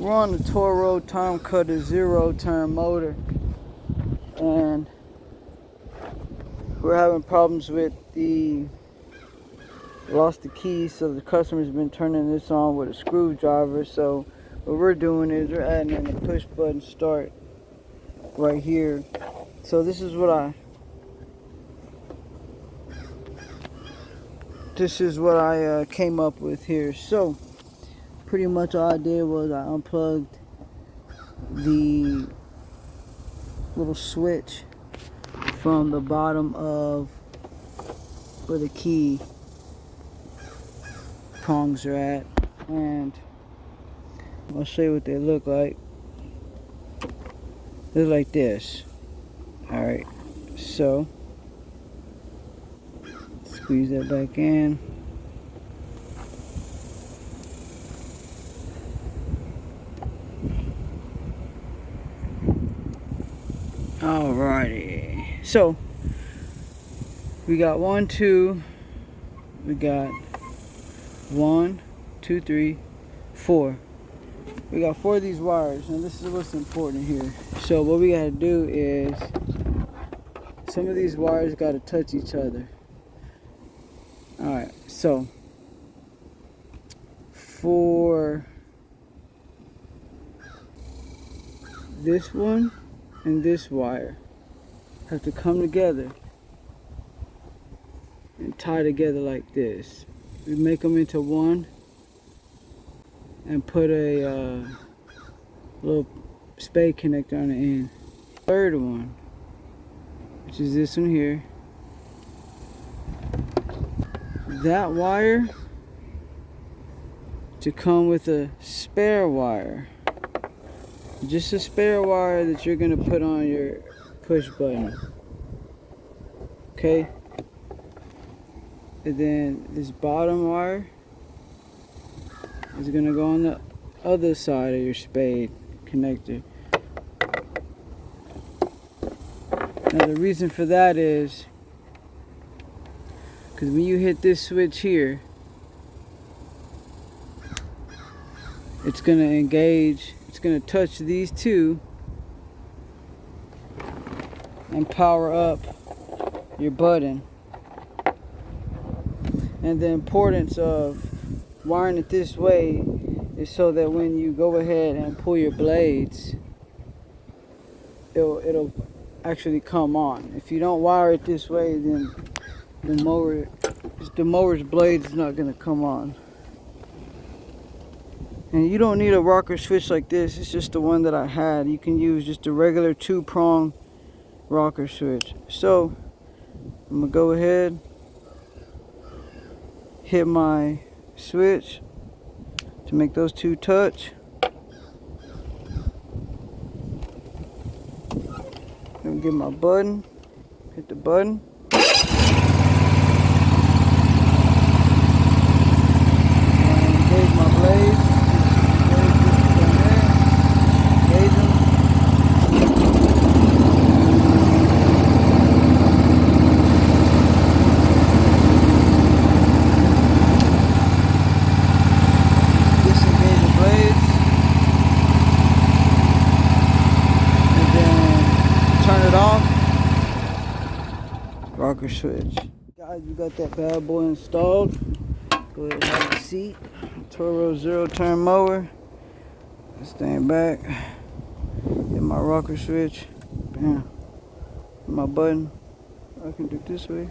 We're on the Toro time cutter 0-turn motor, and we're having problems with lost the keys, so the customer's been turning this on with a screwdriver. So what we're doing is we're adding in a push button start right here. So this is what I came up with here. So pretty much all I did was I unplugged the little switch from the bottom of where the key prongs are at, and I'll show you what they look like. They look like this. Alright, so squeeze that back in. Alrighty, so we got 1, 2, we got 1, 2, 3, 4. We got 4 of these wires, and this is what's important here. So what we gotta do is, some of these wires gotta touch each other. Alright, so for this one and this wire have to come together and tie together like this. We make them into one and put a little spade connector on the end. Third one, which is this one here, that wire to come with a spare wire, just a spare wire that you're gonna put on your push button. Okay, and then this bottom wire is gonna go on the other side of your spade connector. Now the reason for that is because when you hit this switch here, it's gonna engage, it's gonna touch these two and power up your button. And the importance of wiring it this way is so that when you go ahead and pull your blades, it'll actually come on. If you don't wire it this way, then the mower's blade is not going to come on. And you don't need a rocker switch like this. It's just the one that I had. You can use just a regular 2-prong rocker switch. So I'm gonna go ahead, hit my switch to make those two touch. Then get my button, hit the button. And engage my blades. Engage them. Rocker switch. Guys, we got that bad boy installed. Go ahead and have a seat. Toro 0-turn mower. Stand back. Hit my rocker switch. Bam. Hit my button. I can do it this way.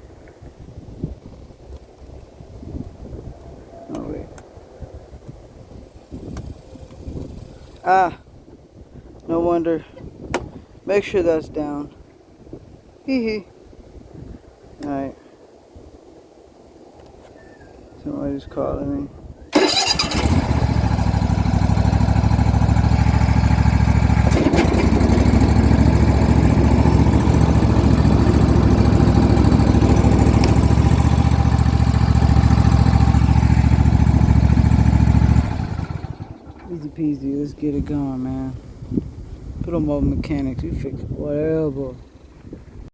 Oh wait. Ah. No wonder. Make sure that's down. Hee hee. Alright. Somebody's calling me. Easy peasy, let's get it going, man. Put them over mechanics, you fix whatever.